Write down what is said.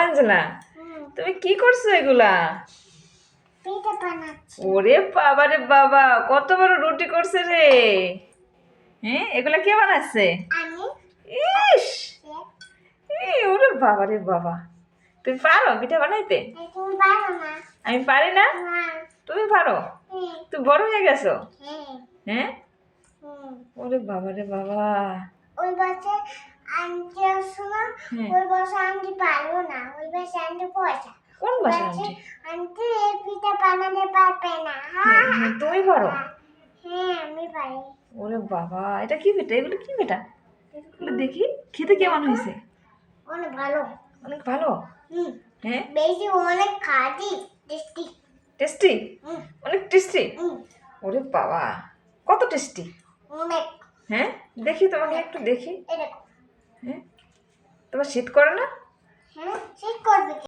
আঞ্জনা, তুমি কি করছো এগুলা? ওরে বাবা রে বাবা, কত বড় রুটি করছে রে। হ্যাঁ, এগুলা কে বানাচ্ছে? ইস, ওরে বাবা রে বাবা, তুমি পারো পিঠা বানাইতে? আমি পারি না। তুমি পারো? তুমি বড় হয়ে গেছো? হ্যাঁ, ওরে বাবা রে বাবা। ওই বছর আন্টি আসলো না, ওই বছর আন্টি পারলো না, ওই বছর আন্টি পয়সা। কোন বছর আন্টি? আন্টি এই পিঠা বানাতে পারবে না। তুমি পারো? হ্যাঁ, আমি পারি। ওরে বাবা, এটা কি পিঠা? এগুলো কি পিঠা? এগুলো দেখি, খেতে কেমন হয়েছে? অনেক ভালো। অনেক ভালো? হ্যাঁ, বেশি অনেক খাঁটি, টেস্টি। টেস্টি? অনেক টেস্টি? ওরে বাবা, কত টেস্টি? অনেক। হ্যাঁ, দেখি তোমাকে একটু দেখি। এই দেখো। হ্যাঁ, তোমার শীত করে না? হ্যাঁ।